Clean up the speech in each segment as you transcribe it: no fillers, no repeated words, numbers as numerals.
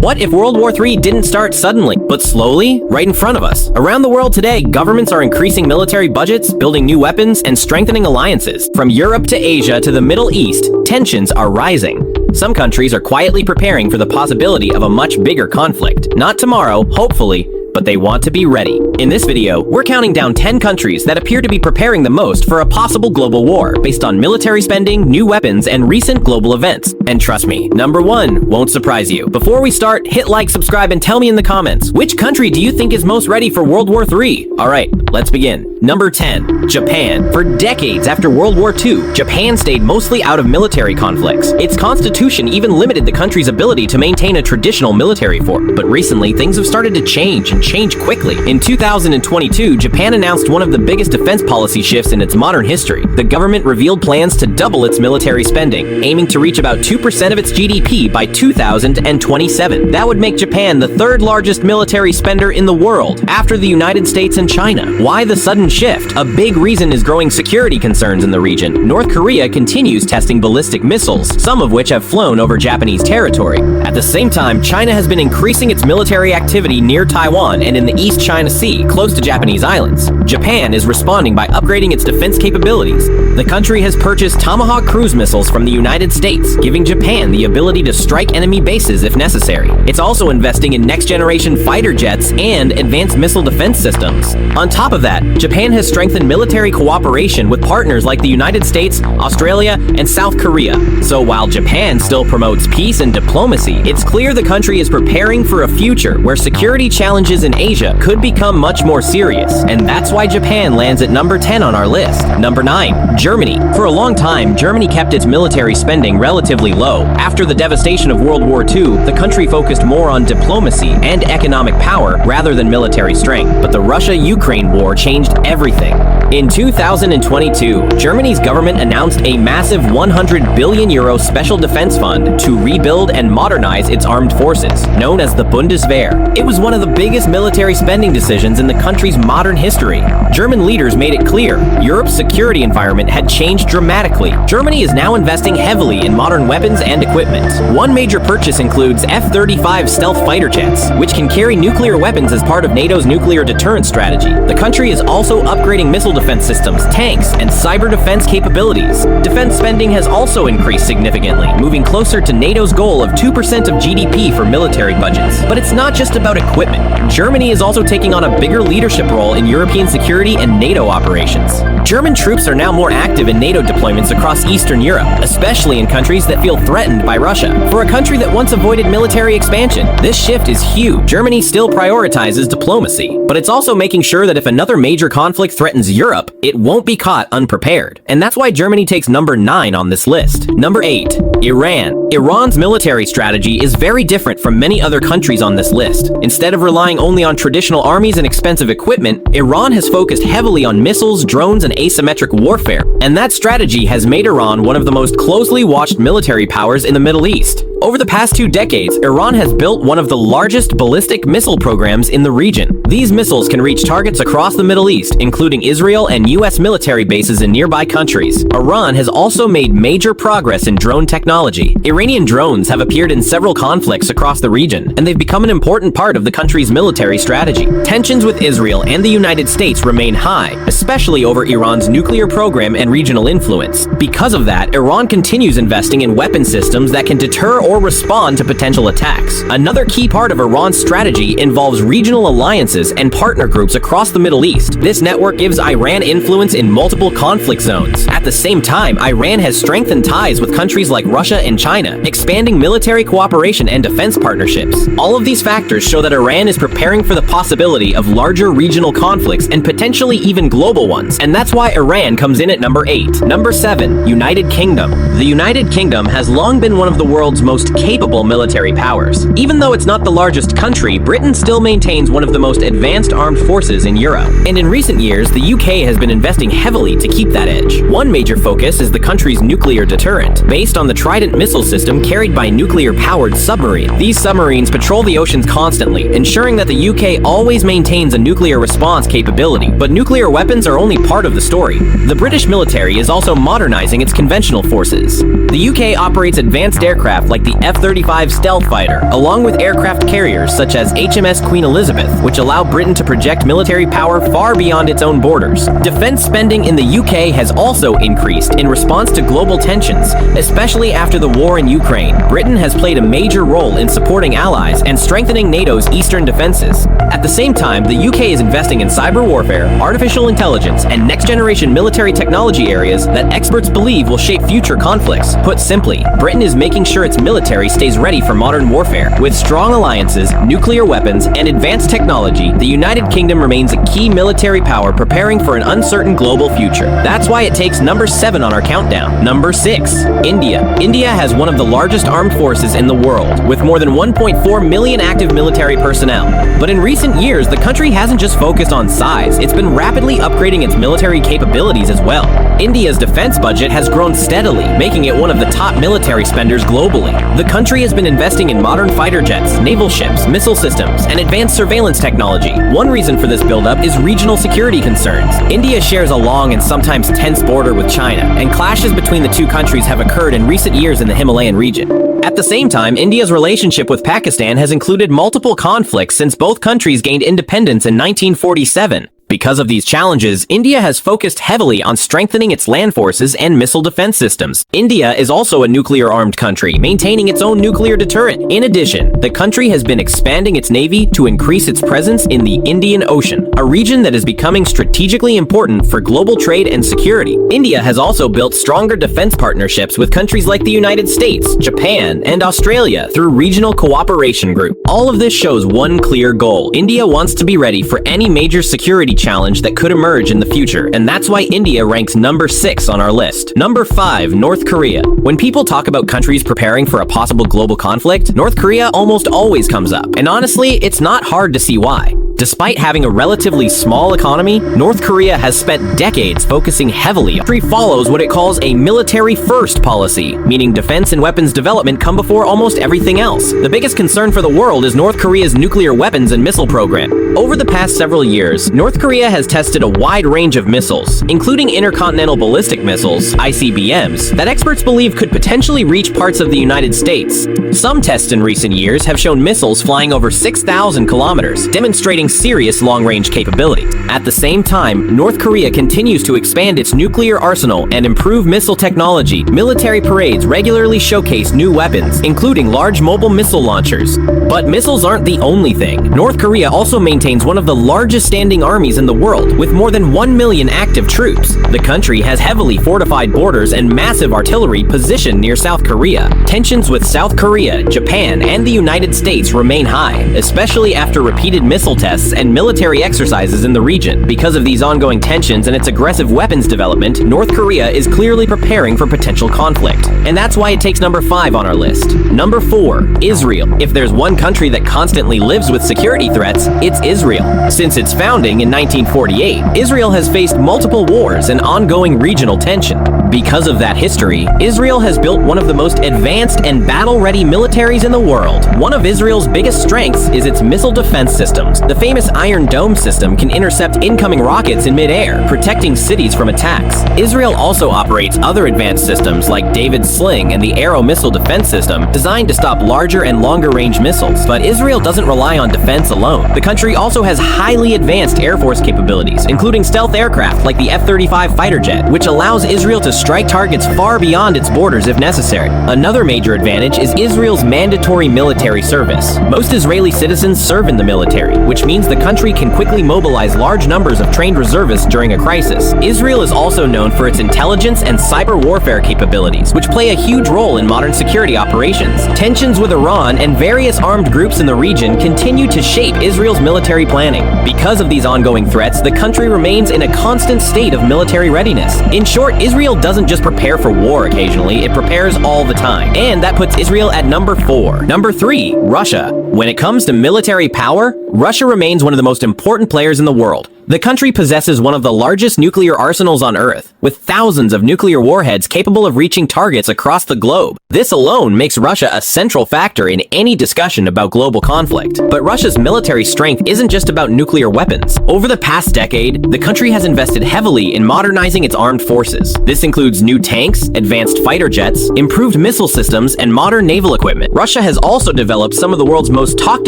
What if World War III didn't start suddenly, but slowly, right in front of us? Around the world today, governments are increasing military budgets, building new weapons, and strengthening alliances. From Europe to Asia to the Middle East, tensions are rising. Some countries are quietly preparing for the possibility of a much bigger conflict. Not tomorrow, hopefully, but they want to be ready. In this video, we're counting down 10 countries that appear to be preparing the most for a possible global war based on military spending, new weapons, and recent global events. And trust me, number 1 won't surprise you. Before we start, hit like, subscribe, and tell me in the comments, which country do you think is most ready for World War III? Alright, let's begin. Number 10, Japan. For decades after World War II, Japan stayed mostly out of military conflicts. Its constitution even limited the country's ability to maintain a traditional military force. But recently, things have started to change quickly. In 2022, Japan announced one of the biggest defense policy shifts in its modern history. The government revealed plans to double its military spending, aiming to reach about 2% of its GDP by 2027. That would make Japan the third largest military spender in the world, after the United States and China. Why the sudden shift? A big reason is growing security concerns in the region. North Korea continues testing ballistic missiles, some of which have flown over Japanese territory. At the same time, China has been increasing its military activity near Taiwan and in the East China Sea, close to Japanese islands. Japan is responding by upgrading its defense capabilities. The country has purchased Tomahawk cruise missiles from the United States, giving Japan the ability to strike enemy bases if necessary. It's also investing in next-generation fighter jets and advanced missile defense systems. On top of that, Japan has strengthened military cooperation with partners like the United States, Australia, and South Korea. So while Japan still promotes peace and diplomacy, it's clear the country is preparing for a future where security challenges in Asia could become much more serious, and that's why Japan lands at number 10 on our list. Number 9, Germany. For a long time, Germany kept its military spending relatively low. After the devastation of World War II, the country focused more on diplomacy and economic power rather than military strength. But the Russia-Ukraine war changed everything. In 2022, Germany's government announced a massive 100 billion euro special defense fund to rebuild and modernize its armed forces, known as the Bundeswehr. It was one of the biggest military spending decisions in the country's modern history. German leaders made it clear Europe's security environment had changed dramatically. Germany is now investing heavily in modern weapons and equipment. One major purchase includes F-35 stealth fighter jets, which can carry nuclear weapons as part of NATO's nuclear deterrent strategy. The country is also upgrading missile defense systems, tanks, and cyber defense capabilities. Defense spending has also increased significantly, moving closer to NATO's goal of 2% of GDP for military budgets. But it's not just about equipment. Germany is also taking on a bigger leadership role in European security and NATO operations. German troops are now more active in NATO deployments across Eastern Europe, especially in countries that feel threatened by Russia. For a country that once avoided military expansion, this shift is huge. Germany still prioritizes diplomacy, but it's also making sure that if another major conflict threatens Europe, it won't be caught unprepared. And that's why Germany takes number 9 on this list. Number 8, Iran. Iran's military strategy is very different from many other countries on this list. Instead of relying only on traditional armies and expensive equipment, Iran has focused heavily on missiles, drones, and asymmetric warfare. And that strategy has made Iran one of the most closely watched military powers in the Middle East. Over the past 2 decades, Iran has built one of the largest ballistic missile programs in the region. These missiles can reach targets across the Middle East, including Israel and US military bases in nearby countries. Iran has also made major progress in drone technology. Iranian drones have appeared in several conflicts across the region, and they've become an important part of the country's military strategy. Tensions with Israel and the United States remain high, especially over Iran's nuclear program and regional influence. Because of that, Iran continues investing in weapon systems that can deter or respond to potential attacks. Another key part of Iran's strategy involves regional alliances and partner groups across the Middle East. This network gives Iran influence in multiple conflict zones. At the same time, Iran has strengthened ties with countries like Russia and China, expanding military cooperation and defense partnerships. All of these factors show that Iran is preparing for the possibility of larger regional conflicts and potentially even global ones, and that's why Iran comes in at number 8. Number 7, United Kingdom. The United Kingdom has long been one of the world's most capable military powers. Even though it's not the largest country, Britain still maintains one of the most advanced armed forces in Europe. And in recent years, the UK has been investing heavily to keep that edge. One major focus is the country's nuclear deterrent, based on the Trident missile system carried by nuclear-powered submarines. These submarines patrol the oceans constantly, ensuring that the UK always maintains a nuclear response capability. But nuclear weapons are only part of the story. The British military is also modernizing its conventional forces. The UK operates advanced aircraft like the the F-35 stealth fighter, along with aircraft carriers such as HMS Queen Elizabeth, which allow Britain to project military power far beyond its own borders. Defense spending in the UK has also increased in response to global tensions, especially after the war in Ukraine. Britain has played a major role in supporting allies and strengthening NATO's eastern defenses. At the same time, the UK is investing in cyber warfare, artificial intelligence, and next-generation military technology areas that experts believe will shape future conflicts. Put simply, Britain is making sure its military stays ready for modern warfare. With strong alliances, nuclear weapons, and advanced technology, the United Kingdom remains a key military power preparing for an uncertain global future. That's why it takes number 7 on our countdown. Number 6. India. India has one of the largest armed forces in the world, with more than 1.4 million active military personnel. But in recent years, the country hasn't just focused on size, it's been rapidly upgrading its military capabilities as well. India's defense budget has grown steadily, making it one of the top military spenders globally. The country has been investing in modern fighter jets, naval ships, missile systems, and advanced surveillance technology. One reason for this buildup is regional security concerns. India shares a long and sometimes tense border with China, and clashes between the two countries have occurred in recent years in the Himalayan region. At the same time, India's relationship with Pakistan has included multiple conflicts since both countries gained independence in 1947. Because of these challenges, India has focused heavily on strengthening its land forces and missile defense systems. India is also a nuclear-armed country, maintaining its own nuclear deterrent. In addition, the country has been expanding its navy to increase its presence in the Indian Ocean, a region that is becoming strategically important for global trade and security. India has also built stronger defense partnerships with countries like the United States, Japan, and Australia through regional cooperation group. All of this shows one clear goal. India wants to be ready for any major security challenge that could emerge in the future, and that's why India ranks number 6 on our list. Number 5, North Korea. When people talk about countries preparing for a possible global conflict, North Korea almost always comes up, and honestly, it's not hard to see why. Despite having a relatively small economy, North Korea has spent decades focusing heavily. The country follows what it calls a military-first policy, meaning defense and weapons development come before almost everything else. The biggest concern for the world is North Korea's nuclear weapons and missile program. Over the past several years, North Korea has tested a wide range of missiles, including intercontinental ballistic missiles, ICBMs, that experts believe could potentially reach parts of the United States. Some tests in recent years have shown missiles flying over 6,000 kilometers, demonstrating serious long-range capability. At the same time, North Korea continues to expand its nuclear arsenal and improve missile technology. Military parades regularly showcase new weapons, including large mobile missile launchers. But missiles aren't the only thing. North Korea also maintains one of the largest standing armies in the world, with more than 1 million active troops. The country has heavily fortified borders and massive artillery positioned near South Korea. Tensions with South Korea, Japan, and the United States remain high, especially after repeated missile tests and military exercises in the region. Because of these ongoing tensions and its aggressive weapons development, North Korea is clearly preparing for potential conflict. And that's why it takes number 5 on our list. Number 4, Israel. If there's one country that constantly lives with security threats, it's Israel. Since its founding in 1948, Israel has faced multiple wars and ongoing regional tension. Because of that history, Israel has built one of the most advanced and battle-ready militaries in the world. One of Israel's biggest strengths is its missile defense systems. The famous Iron Dome system can intercept incoming rockets in mid-air, protecting cities from attacks. Israel also operates other advanced systems like David's Sling and the Arrow missile defense system, designed to stop larger and longer-range missiles. But Israel doesn't rely on defense alone. The country also has highly advanced Air Force capabilities, including stealth aircraft like the F-35 fighter jet, which allows Israel to strike targets far beyond its borders if necessary. Another major advantage is Israel's mandatory military service. Most Israeli citizens serve in the military, which means the country can quickly mobilize large numbers of trained reservists during a crisis. Israel is also known for its intelligence and cyber warfare capabilities, which play a huge role in modern security operations. Tensions with Iran and various armed groups in the region continue to shape Israel's military planning. Because of these ongoing threats, the country remains in a constant state of military readiness. In short, Israel doesn't just prepare for war occasionally, it prepares all the time. And that puts Israel at number 4. Number 3, Russia. When it comes to military power, Russia remains one of the most important players in the world. The country possesses one of the largest nuclear arsenals on Earth, with thousands of nuclear warheads capable of reaching targets across the globe. This alone makes Russia a central factor in any discussion about global conflict. But Russia's military strength isn't just about nuclear weapons. Over the past decade, the country has invested heavily in modernizing its armed forces. This includes new tanks, advanced fighter jets, improved missile systems, and modern naval equipment. Russia has also developed some of the world's most talked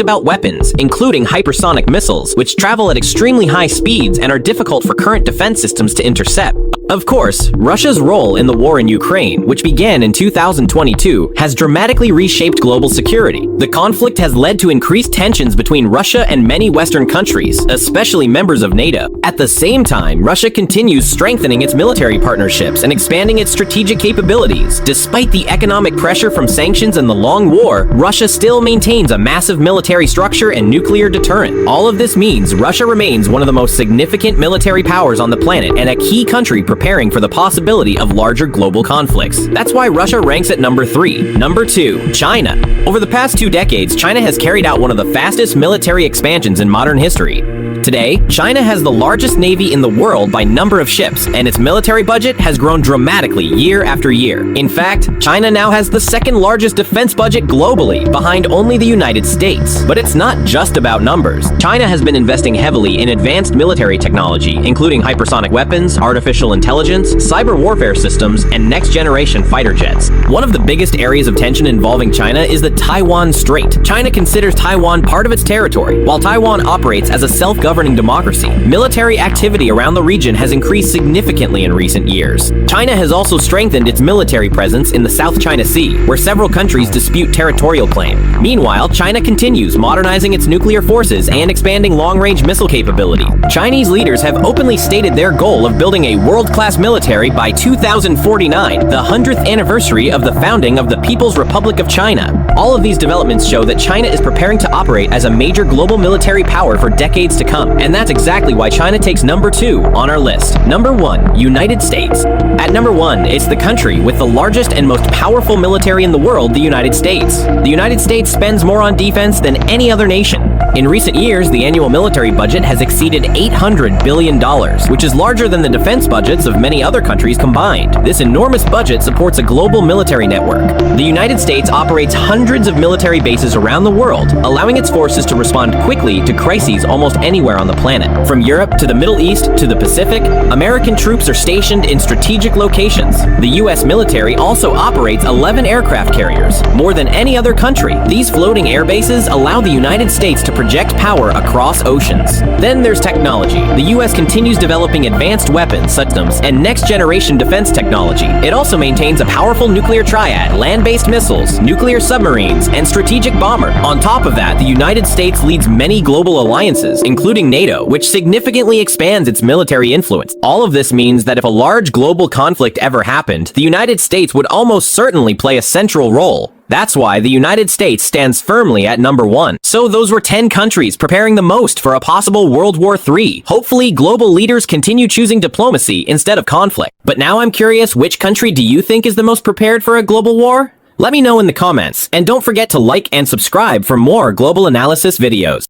about weapons, including hypersonic missiles, which travel at extremely high speeds and are difficult for current defense systems to intercept. Of course, Russia's role in the war in Ukraine, which began in 2022, has dramatically reshaped global security. The conflict has led to increased tensions between Russia and many Western countries, especially members of NATO. At the same time, Russia continues strengthening its military partnerships and expanding its strategic capabilities. Despite the economic pressure from sanctions and the long war, Russia still maintains a massive military structure and nuclear deterrent. All of this means Russia remains one of the most significant military powers on the planet and a key country preparing for the possibility of larger global conflicts. That's why Russia ranks at number 3. Number 2, China. Over the past 2 decades, China has carried out one of the fastest military expansions in modern history. Today, China has the largest navy in the world by number of ships, and its military budget has grown dramatically year after year. In fact, China now has the second largest defense budget globally, behind only the United States. But it's not just about numbers. China has been investing heavily in advanced military technology, including hypersonic weapons, artificial intelligence, cyber warfare systems, and next-generation fighter jets. One of the biggest areas of tension involving China is the Taiwan Strait. China considers Taiwan part of its territory, while Taiwan operates as a self-governing democracy. Military activity around the region has increased significantly in recent years. China has also strengthened its military presence in the South China Sea, where several countries dispute territorial claim. Meanwhile, China continues modernizing its nuclear forces and expanding long-range missile capability. Chinese leaders have openly stated their goal of building a world-class military by 2049, the 100th anniversary of the founding of the People's Republic of China. All of these developments show that China is preparing to operate as a major global military power for decades to come. And that's exactly why China takes number 2 on our list. Number 1, United States. At number 1, it's the country with the largest and most powerful military in the world, the United States. The United States spends more on defense than any other nation. In recent years, the annual military budget has exceeded $800 billion, which is larger than the defense budgets of many other countries combined. This enormous budget supports a global military network. The United States operates hundreds of military bases around the world, allowing its forces to respond quickly to crises almost anywhere on the planet. From Europe to the Middle East to the Pacific, American troops are stationed in strategic locations. The U.S. military also operates 11 aircraft carriers, more than any other country. These floating air bases allow the United States to project power across oceans. Then there's technology. The U.S. continues developing advanced weapons systems and next-generation defense technology. It also maintains a powerful nuclear triad, land-based missiles, nuclear submarines, and strategic bomber. On top of that, the United States leads many global alliances, including NATO, which significantly expands its military influence. All of this means that if a large global conflict ever happened, the United States would almost certainly play a central role. That's why the United States stands firmly at number 1. So those were 10 countries preparing the most for a possible World War III. Hopefully, global leaders continue choosing diplomacy instead of conflict. But now I'm curious, which country do you think is the most prepared for a global war? Let me know in the comments, and don't forget to like and subscribe for more global analysis videos.